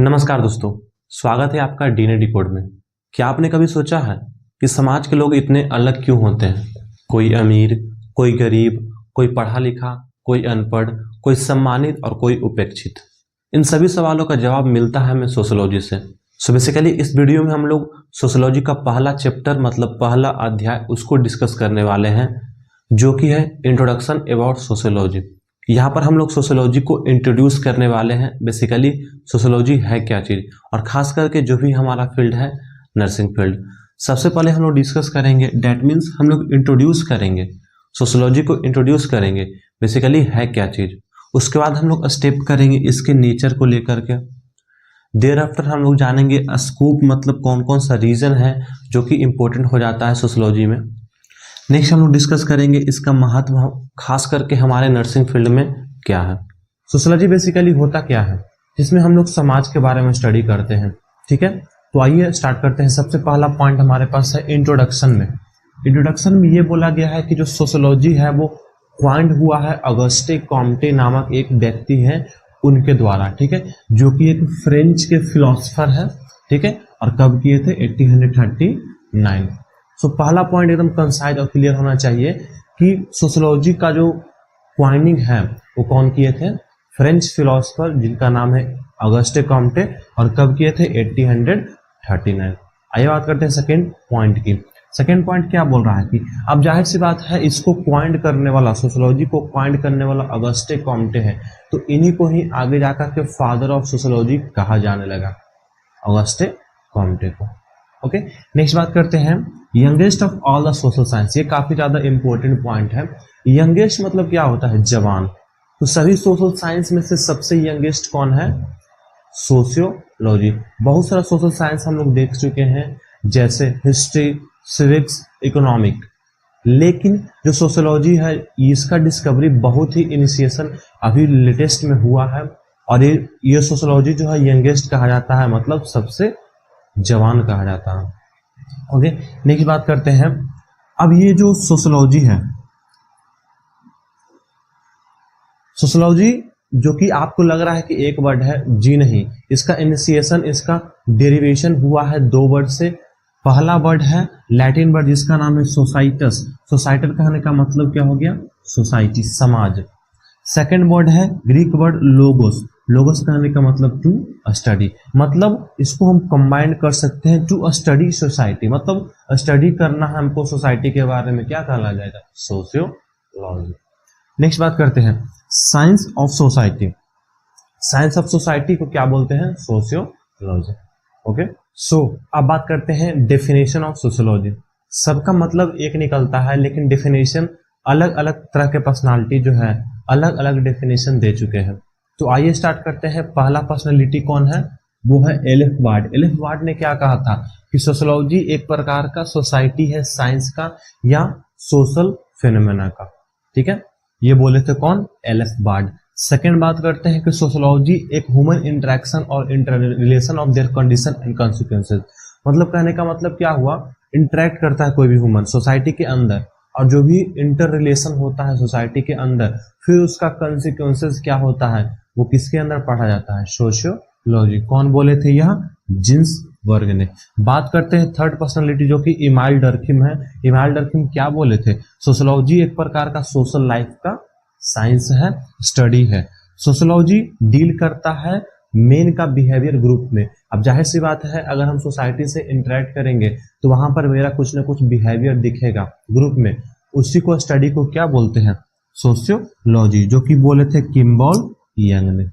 नमस्कार दोस्तों, स्वागत है आपका डीएनए डिकोड में। क्या आपने कभी सोचा है कि समाज के लोग इतने अलग क्यों होते हैं? कोई अमीर, कोई गरीब, कोई पढ़ा लिखा, कोई अनपढ़, कोई सम्मानित और कोई उपेक्षित। इन सभी सवालों का जवाब मिलता है हमें सोशियोलॉजी से। सो बेसिकली इस वीडियो में हम लोग सोशियोलॉजी का पहला चैप्टर मतलब पहला अध्याय उसको डिस्कस करने वाले हैं, जो कि है इंट्रोडक्शन अबाउट सोशियोलॉजी। यहाँ पर हम लोग सोशियोलॉजी को इंट्रोड्यूस करने वाले हैं। बेसिकली सोशियोलॉजी है क्या चीज़, और खास करके जो भी हमारा फील्ड है नर्सिंग फील्ड। सबसे पहले हम लोग डिस्कस करेंगे, डैट मीन्स हम लोग इंट्रोड्यूस करेंगे सोशियोलॉजी को, इंट्रोड्यूस करेंगे बेसिकली है क्या चीज़। उसके बाद हम लोग स्टेप करेंगे इसके नेचर को लेकर के। देर आफ्टर हम लोग जानेंगे स्कोप मतलब कौन कौन सा रीजन है जो कि इम्पोर्टेंट हो जाता है सोशियोलॉजी में। नेक्स्ट हम लोग डिस्कस करेंगे इसका महत्व खास करके हमारे नर्सिंग फील्ड में क्या है। सोशियोलॉजी बेसिकली होता क्या है, जिसमें हम लोग समाज के बारे में स्टडी करते हैं। ठीक है, तो आइए स्टार्ट करते हैं। सबसे पहला पॉइंट हमारे पास है इंट्रोडक्शन में। इंट्रोडक्शन में ये बोला गया है कि जो सोशियोलॉजी है वो क्वाइंड हुआ है ऑगस्टे कॉम्टे नामक एक व्यक्ति है उनके द्वारा। ठीक है, जो कि एक फ्रेंच के फिलोसफर है। ठीक है, और कब किए थे? 1839। सो पहला पॉइंट एकदम कंसाइज और क्लियर होना चाहिए कि सोशियोलॉजी का जो क्वाइनिंग है वो कौन किए थे? फ्रेंच फिलोसफर जिनका नाम है ऑगस्टे कॉम्टे, और कब किए थे? 1839। आइए बात करते हैं सेकेंड पॉइंट की। सेकेंड पॉइंट क्या बोल रहा है कि अब जाहिर सी बात है इसको क्वाइंड करने वाला, सोशियोलॉजी को क्वाइंड करने वाला ऑगस्टे कॉम्टे है, तो इन्हीं को ही आगे जाकर के फादर ऑफ सोशियोलॉजी कहा जाने लगा, ऑगस्टे कॉम्टे को। ओके, नेक्स्ट बात करते हैं youngest of all the social science. ये काफी ज्यादा इंपॉर्टेंट पॉइंट है। यंगेस्ट मतलब क्या होता है? जवान। तो सभी सोशल साइंस में से सबसे यंगेस्ट कौन है? सोशियोलॉजी। बहुत सारा सोशल साइंस हम लोग देख चुके हैं, जैसे हिस्ट्री, सिविक्स, इकोनॉमिक, लेकिन जो सोशियोलॉजी है इसका डिस्कवरी बहुत ही इनिशिएशन अभी लेटेस्ट में हुआ है, और ये सोशियोलॉजी जो है यंगेस्ट कहा जाता है, मतलब सबसे जवान कहा जाता है। ओके, नेक्स्ट बात करते हैं। अब ये जो सोशियोलॉजी है, सोशियोलॉजी जो कि आपको लग रहा है कि एक वर्ड है, जी नहीं, इसका इनिशिएशन, इसका डेरिवेशन हुआ है दो वर्ड से। पहला वर्ड है लैटिन वर्ड जिसका नाम है सोसाइटस। सोसाइटर कहने का मतलब क्या हो गया? सोसाइटी, समाज। सेकेंड वर्ड है ग्रीक वर्ड लोगोस। लोगोस कहने का मतलब टू स्टडी, मतलब इसको हम कंबाइन कर सकते हैं टू स्टडी सोसाइटी, मतलब स्टडी करना है हमको सोसाइटी के बारे में, क्या कहला जाएगा? सोशियोलॉजी। नेक्स्ट बात करते हैं science of society. Science of society को क्या बोलते हैं? सोशियोलॉजी। ओके, सो अब बात करते हैं डेफिनेशन ऑफ सोशियोलॉजी। सबका मतलब एक निकलता है, लेकिन डेफिनेशन अलग अलग तरह के पर्सनालिटी जो है अलग अलग डेफिनेशन दे चुके हैं। तो आइए स्टार्ट करते हैं। पहला पर्सनालिटी कौन है? वो है एलिफ वार्ड। एलिफ वार्ड ने क्या कहा था कि सोशियोलॉजी एक प्रकार का सोसाइटी है, साइंस का या सोशल फिनोमेना का। ठीक है, ये बोले थे कौन? Elif ward. सेकेंड बात करते हैं कि सोशियोलॉजी एक ह्यूमन इंटरेक्शन और inter relation of their condition and consequences. मतलब कहने का मतलब क्या हुआ? इंटरेक्ट करता है कोई भी ह्यूमन सोसाइटी के अंदर, और जो भी इंटर रिलेशन होता है सोसाइटी के अंदर, फिर उसका कॉन्सिक्वेंसेज क्या होता है वो किसके अंदर पढ़ा जाता है? सोशियोलॉजी। कौन बोले थे? यह जिन्स वर्ग ने। बात करते हैं थर्ड पर्सनालिटी जो कि इमाइल डर्खिम है। इमाइल डर्खिम क्या बोले थे? सोशियोलॉजी एक प्रकार का सोशल लाइफ का साइंस है, स्टडी है। सोशियोलॉजी डील करता है मेन का बिहेवियर ग्रुप में। अब जाहिर सी बात है अगर हम सोसाइटी से इंटरेक्ट करेंगे तो वहां पर मेरा कुछ ना कुछ बिहेवियर दिखेगा ग्रुप में, उसी को स्टडी को क्या बोलते हैं? सोशियोलॉजी, जो कि बोले थे किम्बॉल यंग ने।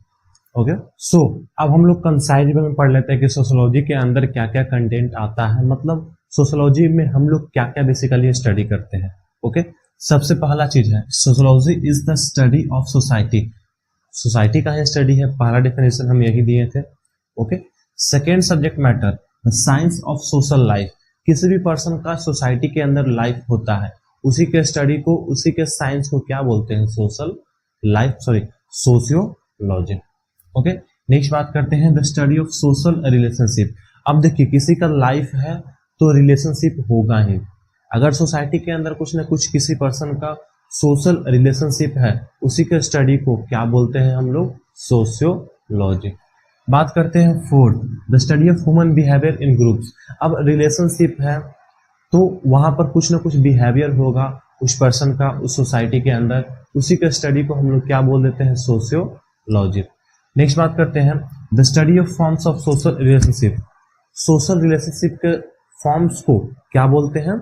ओके, सो अब हम लोग कंसाइज में पढ़ लेते हैं कि सोशियोलॉजी के अंदर क्या क्या कंटेंट आता है, मतलब सोशियोलॉजी में हम लोग क्या क्या बेसिकली स्टडी करते हैं। ओके, सबसे पहला चीज है sociology is the study of society. Society का ही स्टडी है, पहला डेफिनेशन हम यही दिए थे। Okay, second subject matter the science of social life. किसी भी पर्सन का सोसाइटी के अंदर लाइफ होता है, उसी के स्टडी को, उसी के साइंस को क्या बोलते हैं? Social life, sorry sociology. Okay, next बात करते हैं the study of social relationship. अब देखिए किसी का लाइफ है तो रिलेशनशिप होगा ही। अगर सोसाइटी के अंदर कुछ ना कुछ किसी पर्सन का सोशल रिलेशनशिप है, उसी के स्टडी को क्या बोलते हैं हम लोग? सोशियोलॉजी। बात करते हैं fourth, the study of human behaviour in groups. अब रिलेशनशिप है तो वहां पर कुछ ना कुछ बिहेवियर होगा उस पर्सन का उस सोसाइटी के अंदर, उसी के स्टडी को हम लोग क्या बोल देते हैं, सोशियोलॉजी। नेक्स्ट बात करते हैं the study of forms of social relationship. Social relationship के फॉर्म्स को क्या बोलते हैं,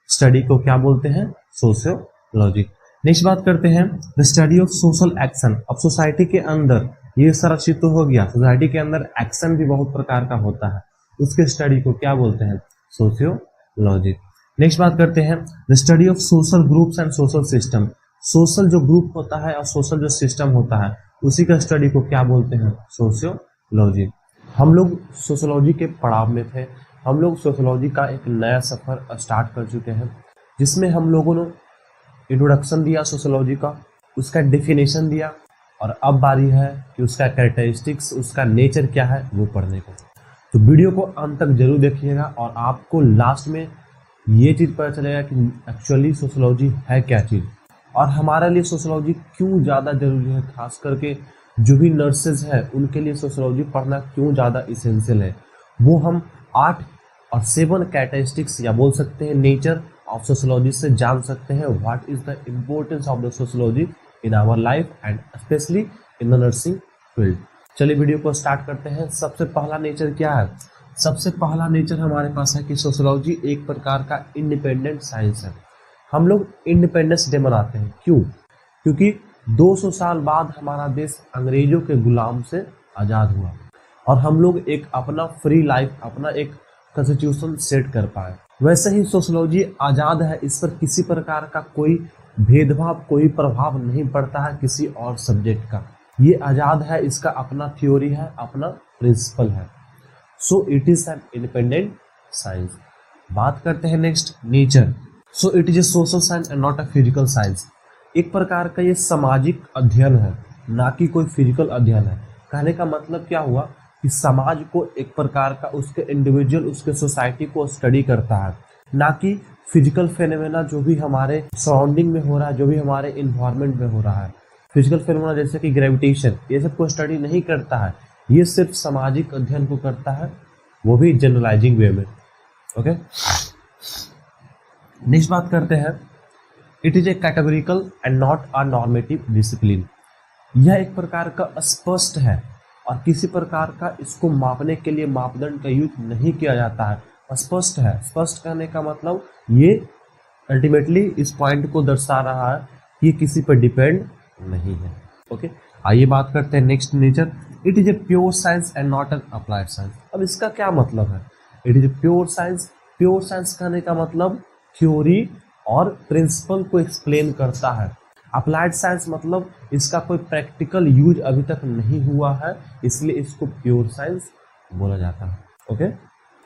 स्टडी को क्या बोलते हैं, सोशियोलॉजी। नेक्स्ट बात करते हैं the study of social action. अब सोसाइटी के अंदर ये सारा चीज तो हो गया, सोसाइटी के अंदर एक्शन भी बहुत प्रकार का होता है, उसके स्टडी को क्या बोलते हैं, सोशियोलॉजी। नेक्स्ट बात करते हैं the study of social groups and social system. Social जो ग्रुप होता है और सोशल जो सिस्टम होता है उसी का स्टडी को क्या बोलते हैं, सोशियोलॉजी। हम लोग सोशियोलॉजी के पड़ाव में थे, हम लोग सोशियोलॉजी का एक नया सफर स्टार्ट कर चुके हैं जिसमें हम लोगों ने इंट्रोडक्शन दिया सोशियोलॉजी का, उसका डेफिनेशन दिया, और अब बारी है कि उसका कैरेक्टरिस्टिक्स, उसका नेचर क्या है वो पढ़ने को। तो वीडियो को अंत तक जरूर देखिएगा और आपको लास्ट में ये चीज़ पता चलेगा कि एक्चुअली सोशियोलॉजी है क्या चीज़ और हमारे लिए सोशियोलॉजी क्यों ज़्यादा जरूरी है, खास करके जो भी नर्सेज है उनके लिए सोशियोलॉजी पढ़ना क्यों ज़्यादा इसेंशियल है। वो हम 8 और 7 कैरेक्टरिस्टिक्स या बोल सकते हैं नेचर ऑफ सोशियोलॉजी से जान सकते हैं what is the importance of the sociology in our life and specially in the nursing field. चलिए वीडियो को स्टार्ट करते हैं। सबसे पहला नेचर क्या है, सबसे पहला नेचर हमारे पास है कि सोशियोलॉजी एक प्रकार का इंडिपेंडेंट साइंस है। हम लोग इंडिपेंडेंस डे मनाते हैं, क्यों, क्योंकि 200 साल बाद हमारा देश अंग्रेजों के गुलाम से आज़ाद हुआ और हम लोग एक अपना फ्री लाइफ, अपना एक कॉन्स्टिट्यूशन सेट कर पाए। वैसे ही सोशियोलॉजी आज़ाद है, इस पर किसी प्रकार का कोई भेदभाव, कोई प्रभाव नहीं पड़ता है किसी और सब्जेक्ट का। ये आज़ाद है, इसका अपना थ्योरी है, अपना प्रिंसिपल है। So it is an independent science. बात करते हैं next, nature. So it is a social science and not a physical science. एक प्रकार का ये सामाजिक अध्ययन है, ना कि कोई फिजिकल अध्ययन है। कहने का मतलब क्या हुआ कि समाज को एक प्रकार का उसके इंडिविजुअल, उसके सोसाइटी को स्टडी करता है, ना कि फिजिकल फेनोमेना जो भी हमारे सराउंडिंग में हो रहा है, जो भी हमारे इन्वायरमेंट में हो रहा है। फिजिकल फेनोमेना जैसे कि ग्रेविटेशन, ये सब को स्टडी नहीं करता है, ये सिर्फ सामाजिक अध्ययन को करता है, वो भी जनरलाइजिंग वे में। ओके, नेक्स्ट बात करते हैं, it is a categorical and not a normative discipline. यह एक प्रकार का स्पष्ट है और किसी प्रकार का इसको मापने के लिए मापदंड का यूज नहीं किया जाता है। स्पष्ट है, स्पष्ट कहने का मतलब ये अल्टीमेटली इस पॉइंट को दर्शा रहा है कि किसी पर डिपेंड नहीं है। ओके, आइए बात करते हैं next nature. It is a pure science and not an applied science. अब इसका क्या मतलब है, it is a pure science. Pure science कहने का मतलब थ्योरी और प्रिंसिपल को एक्सप्लेन करता है। अप्लाइड साइंस मतलब इसका कोई प्रैक्टिकल यूज अभी तक नहीं हुआ है, इसलिए इसको प्योर साइंस बोला जाता है। ओके,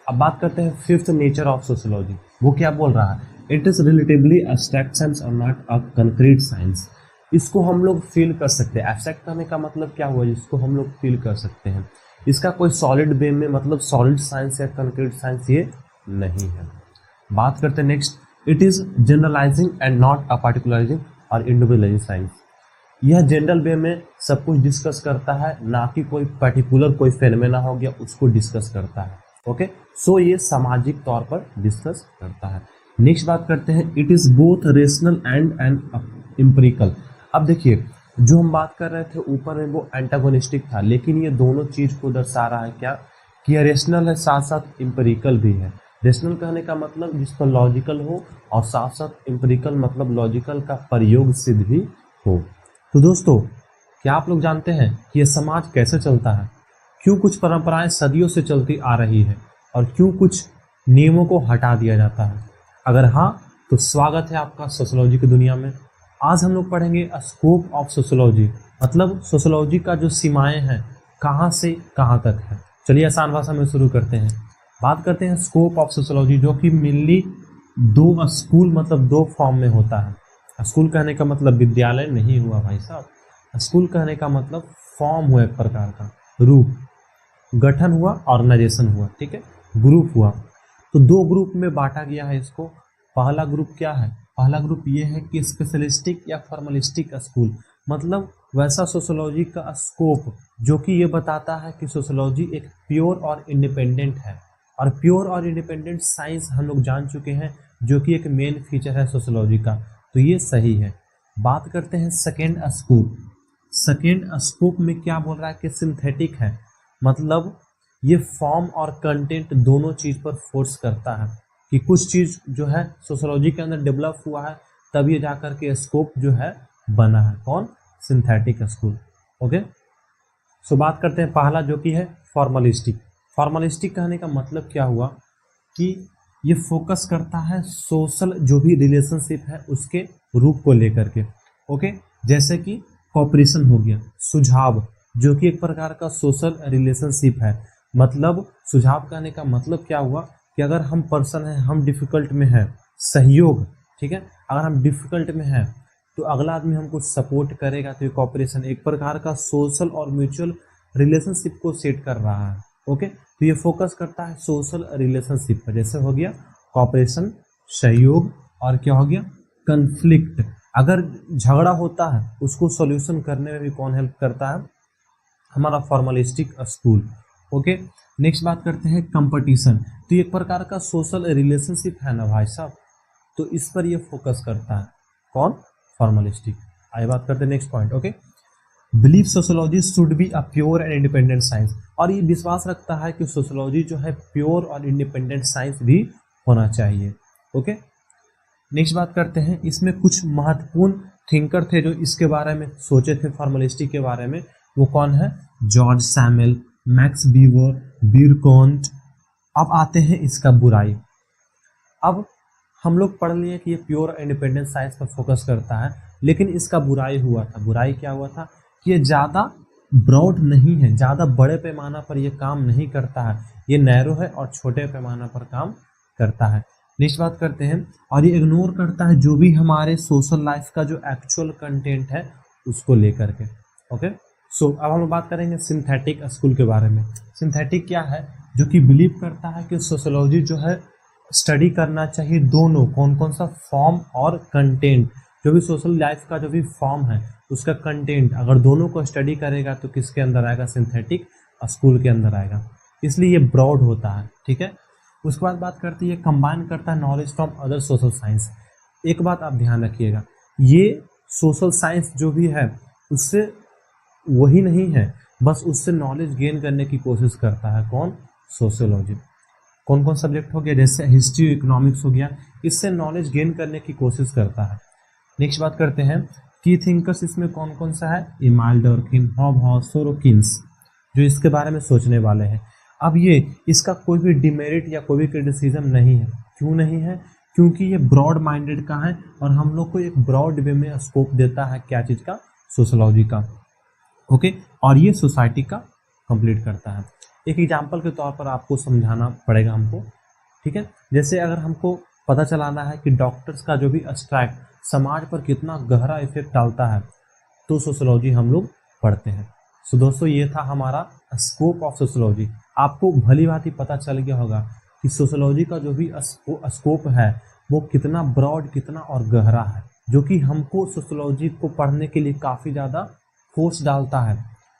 अब बात करते हैं फिफ्थ नेचर ऑफ सोशियोलॉजी। वो क्या बोल रहा है, it is relatively abstract science और नॉट अ कंक्रीट साइंस। इसको हम लोग फील कर सकते हैं। एब्स्ट्रैक्ट करने का मतलब क्या हुआ, जिसको हम लोग फील कर सकते हैं। इसका कोई सॉलिड वे में मतलब सॉलिड साइंस या कंक्रीट साइंस ये नहीं है। बात करते हैं next, it is generalising and not a particularising और इंडिविजुअलाइजिंग साइंस। यह जनरल वे में सब कुछ डिस्कस करता है, ना कि कोई पर्टिकुलर कोई फेनोमेना हो गया उसको डिस्कस करता है। ओके, सो ये सामाजिक तौर पर डिस्कस करता है। नेक्स्ट बात करते हैं, it is both rational and empirical. अब देखिए, जो हम बात कर रहे थे ऊपर में वो एंटागोनिस्टिक था, लेकिन ये दोनों चीज को दर्शा रहा है क्या, कि ये रेशनल है साथ साथ एम्पिरिकल भी है। रेशनल कहने का मतलब जिसको लॉजिकल हो और साथ साथ एम्पिरिकल मतलब लॉजिकल का प्रयोग सिद्ध भी हो। तो दोस्तों, क्या आप लोग जानते हैं कि यह समाज कैसे चलता है, क्यों कुछ परंपराएं सदियों से चलती आ रही है और क्यों कुछ नियमों को हटा दिया जाता है? अगर हाँ, तो स्वागत है आपका सोशियोलॉजी की दुनिया में। आज हम लोग पढ़ेंगे स्कोप ऑफ सोशियोलॉजी, मतलब सोशियोलॉजी का जो सीमाएं हैं कहाँ से कहाँ तक है। चलिए आसान भाषा में शुरू करते हैं। बात करते हैं स्कोप ऑफ सोशियोलॉजी, जो कि मेनली दो स्कूल मतलब दो फॉर्म में होता है। स्कूल कहने का मतलब विद्यालय नहीं हुआ भाई साहब, स्कूल कहने का मतलब फॉर्म हुआ, एक प्रकार का रूप, गठन हुआ, ऑर्गेनाइजेशन हुआ, ठीक है, ग्रुप हुआ। तो दो ग्रुप में बांटा गया है इसको। पहला ग्रुप क्या है, पहला ग्रुप ये है कि स्पेशलिस्टिक या फॉर्मलिस्टिक स्कूल, मतलब वैसा सोशियोलॉजी का स्कोप जो कि ये बताता है कि सोशियोलॉजी एक प्योर और इंडिपेंडेंट है, और प्योर और इंडिपेंडेंट साइंस हम लोग जान चुके हैं जो कि एक मेन फीचर है सोशियोलॉजी का, तो ये सही है। बात करते हैं सेकेंड स्कोप। सेकेंड स्कोप में क्या बोल रहा है कि सिंथेटिक है, मतलब ये फॉर्म और कंटेंट दोनों चीज पर फोर्स करता है कि कुछ चीज जो है सोशियोलॉजी के अंदर डेवलप हुआ है तब ये जाकर के स्कोप जो है बना है। कौन? Synthetic scope. ओके, सो बात करते हैं पहला जो कि है फॉर्मलिस्टिक। फॉर्मलिस्टिक कहने का मतलब क्या हुआ कि ये फोकस करता है सोशल जो भी रिलेशनशिप है उसके रूप को लेकर के। ओके, जैसे कि कॉपरेशन हो गया, सुझाव जो कि एक प्रकार का सोशल रिलेशनशिप है। मतलब सुझाव कहने का मतलब क्या हुआ कि अगर हम पर्सन हैं, हम डिफिकल्ट में हैं, सहयोग, ठीक है, अगर हम डिफिकल्ट में हैं तो अगला आदमी हमको सपोर्ट करेगा, तो ये कॉपरेशन एक प्रकार का सोशल और म्यूचुअल रिलेशनशिप को सेट कर रहा है। ओके, तो ये फोकस करता है सोशल रिलेशनशिप पर, जैसे हो गया कॉपरेशन, सहयोग, और क्या हो गया कन्फ्लिक्ट। अगर झगड़ा होता है उसको सॉल्यूशन करने में भी कौन हेल्प करता है? हमारा फॉर्मलिस्टिक स्कूल। ओके, नेक्स्ट बात करते हैं कंपटीशन। तो ये एक प्रकार का सोशल रिलेशनशिप है ना भाई साहब, तो इस पर ये फोकस करता है। कौन? फॉर्मलिस्टिक। आइए बात करते हैं next point. Okay, believe sociology should be a pure and independent science, और ये विश्वास रखता है कि सोशियोलॉजी जो है प्योर और इंडिपेंडेंट साइंस भी होना चाहिए। ओके, नेक्स्ट बात करते हैं, इसमें कुछ महत्वपूर्ण थिंकर थे जो इसके बारे में सोचे थे फॉर्मलिस्टिक के बारे में। वो कौन है? जॉर्ज सैमुएल, मैक्स वीवर, बिरकोंट। अब आते हैं इसका बुराई। अब हम लोग पढ़ लिए कि ये प्योर इंडिपेंडेंट साइंस पर फोकस करता है, लेकिन इसका बुराई हुआ था। बुराई क्या हुआ था कि ये ज़्यादा ब्रॉड नहीं है, ज़्यादा बड़े पैमाना पर ये काम नहीं करता है, ये नैरो है और छोटे पैमाना पर काम करता है। नेक्स्ट बात करते हैं, और ये इग्नोर करता है जो भी हमारे सोशल लाइफ का जो एक्चुअल कंटेंट है उसको लेकर के। ओके, सो अब हम बात करेंगे सिंथेटिक स्कूल के बारे में। सिंथेटिक क्या है? जो कि बिलीव करता है कि सोशियोलॉजी जो है स्टडी करना चाहिए दोनों, कौन कौन सा फॉर्म और कंटेंट, जो भी सोशल लाइफ का जो भी फॉर्म है उसका कंटेंट, अगर दोनों को स्टडी करेगा तो किसके अंदर आएगा? सिंथेटिक स्कूल के अंदर आएगा। इसलिए ये ब्रॉड होता है। ठीक है, उसके बाद बात करती है कंबाइन करता है knowledge from other social science. एक बात आप ध्यान रखिएगा, ये सोशल साइंस जो भी है उससे वही नहीं है, बस उससे नॉलेज गेन करने की कोशिश करता है। कौन? सोशियोलॉजी। कौन कौन सब्जेक्ट हो गया? जैसे हिस्ट्री, इकोनॉमिक्स हो गया, इससे नॉलेज गेन करने की कोशिश करता है। नेक्स्ट बात करते हैं की थिंकर्स, इसमें कौन कौन सा है? इमाइल डर्किन, हॉबहॉस, सोरोकिन्स, जो इसके बारे में सोचने वाले हैं। अब ये इसका कोई भी डिमेरिट या कोई भी क्रिटिसिज्म नहीं है। क्यों नहीं है? क्योंकि ये ब्रॉड माइंडेड का है और हम लोग को एक ब्रॉड वे में स्कोप देता है। क्या चीज़ का? सोशियोलॉजी का। ओके, और ये सोसाइटी का कंप्लीट करता है। एक एग्जाम्पल के तौर पर आपको समझाना पड़ेगा हमको। ठीक है, जैसे अगर हमको पता चलाना है कि डॉक्टर्स का जो भी स्ट्राइक समाज पर कितना गहरा इफेक्ट डालता है, तो सोशियोलॉजी हम लोग पढ़ते हैं। सो दोस्तों, ये था हमारा स्कोप ऑफ सोशियोलॉजी। आपको भली भांति पता चल गया होगा कि सोशियोलॉजी का जो भी स्कोप है वो कितना ब्रॉड, कितना और गहरा है, जो कि हमको सोशियोलॉजी को पढ़ने के लिए काफ़ी ज़्यादा फोर्स डालता है।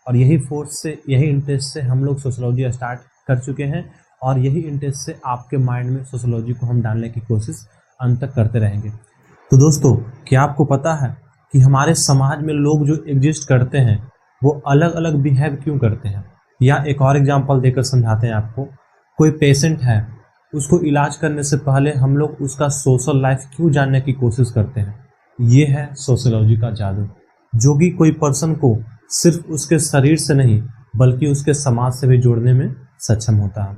और यही फोर्स से, यही इंटरेस्ट से हम लोग सोशियोलॉजी स्टार्ट कर चुके हैं, और यही इंटरेस्ट से आपके माइंड में सोशियोलॉजी को हम डालने की कोशिश अंत तक करते रहेंगे। तो दोस्तों, क्या आपको पता है कि हमारे समाज में लोग जो एग्जिस्ट करते हैं वो अलग अलग बिहेव क्यों करते हैं? या एक और एग्जांपल देकर समझाते हैं आपको। कोई पेशेंट है, उसको इलाज करने से पहले हम लोग उसका सोशल लाइफ क्यों जानने की कोशिश करते हैं? ये है सोशियोलॉजी का जादू, जो कि कोई पर्सन को सिर्फ उसके शरीर से नहीं बल्कि उसके समाज से भी जोड़ने में सक्षम होता है।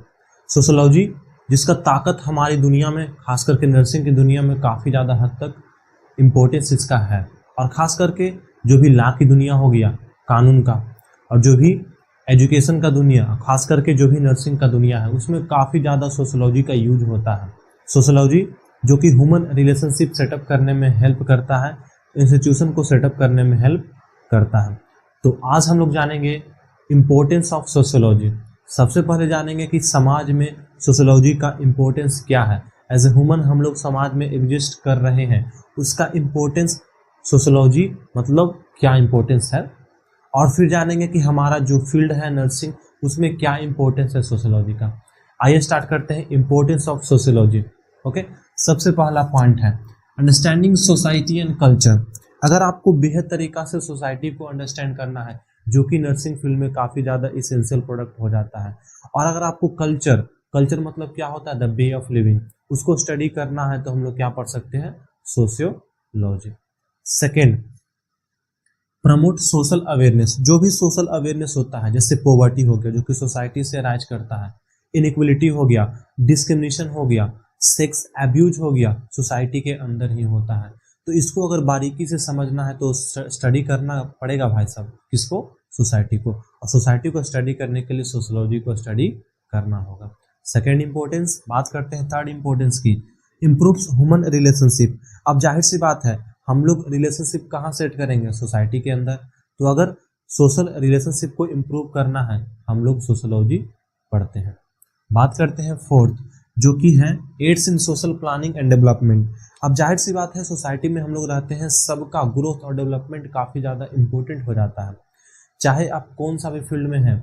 सोशियोलॉजी जिसका ताकत हमारी दुनिया में, खास करके नर्सिंग की दुनिया में काफ़ी ज़्यादा हद तक इम्पोर्टेंस इसका है, और ख़ास करके जो भी लॉ की दुनिया हो गया, कानून का, और जो भी एजुकेशन का दुनिया, खास करके जो भी नर्सिंग का दुनिया है, उसमें काफ़ी ज़्यादा सोशियोलॉजी का यूज होता है। सोशियोलॉजी जो कि ह्यूमन रिलेशनशिप सेटअप करने में हेल्प करता है, इंस्टीट्यूशन को सेटअप करने में हेल्प करता है। तो आज हम लोग जानेंगे इम्पोर्टेंस ऑफ सोशियोलॉजी। सबसे पहले जानेंगे कि समाज में सोशियोलॉजी का इम्पोर्टेंस क्या है। एज ए ह्यूमन हम लोग समाज में एग्जिस्ट कर रहे हैं, उसका इम्पोर्टेंस सोशियोलॉजी मतलब क्या इंपॉर्टेंस है, और फिर जानेंगे कि हमारा जो फील्ड है नर्सिंग उसमें क्या इंपॉर्टेंस है सोशियोलॉजी का। आइए स्टार्ट करते हैं इंपॉर्टेंस ऑफ सोशियोलॉजी। ओके, सबसे पहला पॉइंट है अंडरस्टैंडिंग सोसाइटी एंड कल्चर। अगर आपको बेहद तरीका से सोसाइटी को अंडरस्टैंड करना है, जो कि नर्सिंग फील्ड में काफ़ी ज़्यादा इसेंशियल प्रोडक्ट हो जाता है, और अगर आपको कल्चर मतलब क्या होता है, द वे ऑफ लिविंग, उसको स्टडी करना है, तो हम लोग क्या पढ़ सकते हैं, sociology. Second, promote social awareness. जो भी सोशल अवेयरनेस होता है, जैसे पॉवर्टी हो गया जो कि सोसाइटी से राइज करता है, इनइक्वलिटी हो गया, डिस्क्रिमिनेशन हो गया, सेक्स एब्यूज हो गया, सोसाइटी के अंदर ही होता है। तो इसको अगर बारीकी से समझना है तो स्टडी करना पड़ेगा भाई साहब, किसको, सोसाइटी को, और सोसाइटी को स्टडी करने के लिए सोशियोलॉजी को स्टडी करना होगा। सेकेंड इंपॉर्टेंस, बात करते हैं थर्ड इंपॉर्टेंस की, इम्प्रूव्स ह्यूमन रिलेशनशिप। अब जाहिर सी बात है, हम लोग रिलेशनशिप कहाँ सेट करेंगे, सोसाइटी के अंदर। तो अगर सोशल रिलेशनशिप को इम्प्रूव करना है, हम लोग सोशियोलॉजी पढ़ते हैं। बात करते हैं फोर्थ, जो कि है aids in social planning and development. अब जाहिर सी बात है, सोसाइटी में हम लोग रहते हैं, सबका ग्रोथ और डेवलपमेंट काफ़ी ज़्यादा इंपॉर्टेंट हो जाता है। चाहे आप कौन सा भी फील्ड में हैं,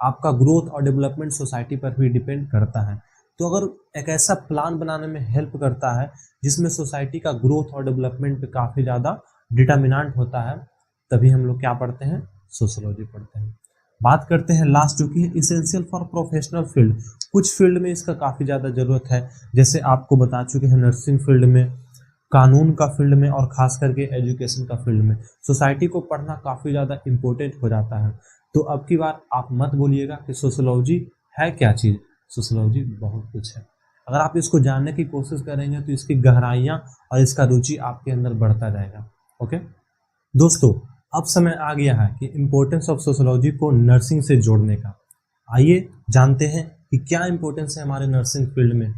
आपका ग्रोथ और डेवलपमेंट सोसाइटी पर भी डिपेंड करता है। तो अगर एक ऐसा प्लान बनाने में हेल्प करता है जिसमें सोसाइटी का ग्रोथ और डेवलपमेंट पे काफ़ी ज़्यादा डिटर्मिनेंट होता है, तभी हम लोग क्या पढ़ते हैं, सोशियोलॉजी पढ़ते हैं। बात करते हैं लास्ट, जो कि है इसेंशियल फॉर प्रोफेशनल फील्ड। कुछ फील्ड में इसका काफ़ी ज़्यादा ज़रूरत है, जैसे आपको बता चुके हैं नर्सिंग फील्ड में, कानून का फील्ड में, और खास करके एजुकेशन का फील्ड में सोसाइटी को पढ़ना काफ़ी ज़्यादा इम्पोर्टेंट हो जाता है। तो अब की बार आप मत बोलिएगा कि सोशियोलॉजी है क्या चीज़, सोशियोलॉजी बहुत कुछ है। अगर आप इसको जानने की कोशिश करेंगे तो इसकी गहराइयाँ और इसका रुचि आपके अंदर बढ़ता जाएगा। ओके दोस्तों, अब समय आ गया है कि इम्पोर्टेंस ऑफ सोशियोलॉजी को नर्सिंग से जोड़ने का। आइए जानते हैं कि क्या इम्पोर्टेंस है हमारे नर्सिंग फील्ड में।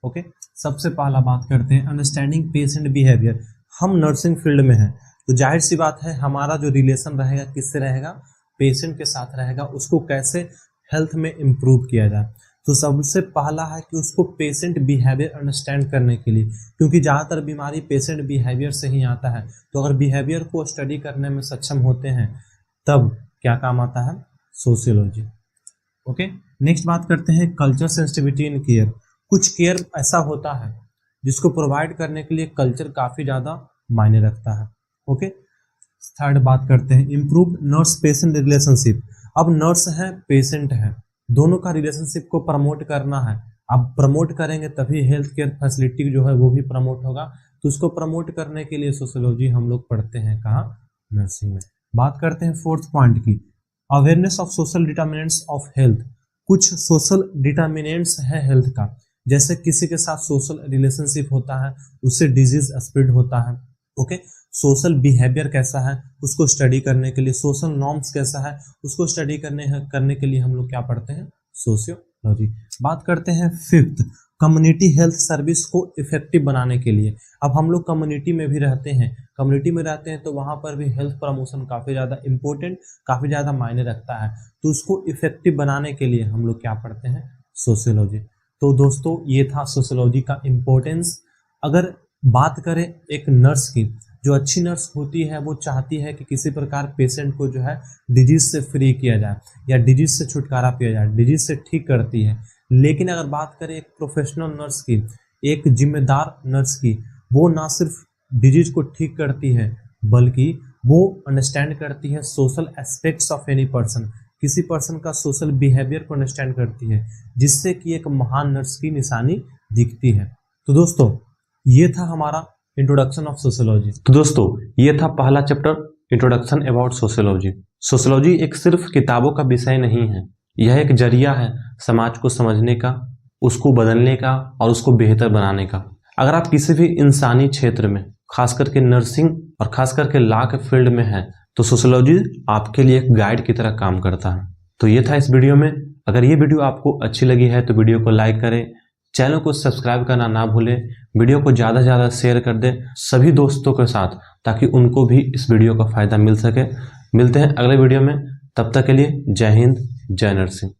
ओके, सबसे पहला बात करते हैं अंडरस्टैंडिंग पेशेंट बिहेवियर। हम नर्सिंग फील्ड में हैं, तो जाहिर सी बात है हमारा जो रिलेशन रहेगा किससे रहेगा, पेशेंट के साथ रहेगा। उसको कैसे हेल्थ में इम्प्रूव किया जाए, तो सबसे पहला है कि उसको पेशेंट बिहेवियर अंडरस्टैंड करने के लिए, क्योंकि ज़्यादातर बीमारी पेशेंट बिहेवियर से ही आता है। तो अगर बिहेवियर को स्टडी करने में सक्षम होते हैं, तब क्या काम आता है, सोशियोलॉजी। ओके, नेक्स्ट बात करते हैं कल्चर सेंसिटिविटी इन केयर। कुछ केयर ऐसा होता है जिसको प्रोवाइड करने के लिए कल्चर काफ़ी ज़्यादा मायने रखता है। ओके, थर्ड बात करते हैं इम्प्रूव नर्स पेशेंट रिलेशनशिप। अब नर्स है, पेशेंट है, दोनों का रिलेशनशिप को प्रमोट करना है। अब प्रमोट करेंगे तभी हेल्थ केयर फैसिलिटी जो है वो भी प्रमोट होगा। तो उसको प्रमोट करने के लिए सोशियोलॉजी हम लोग पढ़ते हैं कहाँ, नर्सिंग में। बात करते हैं फोर्थ पॉइंट की, awareness of social determinants of health. कुछ सोशल डिटर्मिनेंट्स है हेल्थ का, जैसे किसी के साथ सोशल रिलेशनशिप होता है, उससे डिजीज स्प्रेड होता है। ओके, सोशल बिहेवियर कैसा है उसको स्टडी करने के लिए, सोशल नॉर्म्स कैसा है उसको स्टडी करने के लिए हम लोग क्या पढ़ते हैं, सोशियोलॉजी। बात करते हैं फिफ्थ, कम्युनिटी हेल्थ सर्विस को इफेक्टिव बनाने के लिए। अब हम लोग कम्युनिटी में भी रहते हैं, तो वहाँ पर भी हेल्थ प्रमोशन काफ़ी ज़्यादा इंपॉर्टेंट, काफ़ी ज़्यादा मायने रखता है। तो उसको इफेक्टिव बनाने के लिए हम लोग क्या पढ़ते हैं, सोशियोलॉजी। तो दोस्तों, ये था सोशियोलॉजी का इम्पोर्टेंस। अगर बात करें एक नर्स की, जो अच्छी नर्स होती है वो चाहती है कि किसी प्रकार पेशेंट को जो है डिजीज से फ्री किया जाए या डिजीज से छुटकारा किया जाए, डिजीज से ठीक करती है। लेकिन अगर बात करें एक प्रोफेशनल नर्स की, एक जिम्मेदार नर्स की, वो ना सिर्फ डिजीज को ठीक करती है बल्कि वो अंडरस्टैंड करती है social aspects of any person, किसी पर्सन का सोशल बिहेवियर को अंडरस्टैंड करती है, जिससे कि एक महान नर्स की निशानी दिखती है। तो दोस्तों, ये था हमारा इंट्रोडक्शन ऑफ सोशियोलॉजी। तो दोस्तों, ये था पहला chapter, introduction about sociology. Sociology एक सिर्फ किताबों का विषय नहीं है, यह एक जरिया है समाज को समझने का, उसको बदलने का और उसको बेहतर बनाने का। अगर आप किसी भी इंसानी क्षेत्र में, खास करके नर्सिंग और खास करके लॉ के फील्ड में हैं, तो सोशियोलॉजी आपके लिए एक गाइड की तरह काम करता है। तो ये था इस वीडियो में। अगर ये वीडियो आपको अच्छी लगी है तो वीडियो को लाइक करें, चैनल को सब्सक्राइब करना ना भूलें, वीडियो को ज़्यादा से ज़्यादा शेयर कर दें सभी दोस्तों के साथ, ताकि उनको भी इस वीडियो का फ़ायदा मिल सके। मिलते हैं अगले वीडियो में, तब तक के लिए जय हिंद, जय नरसिंह।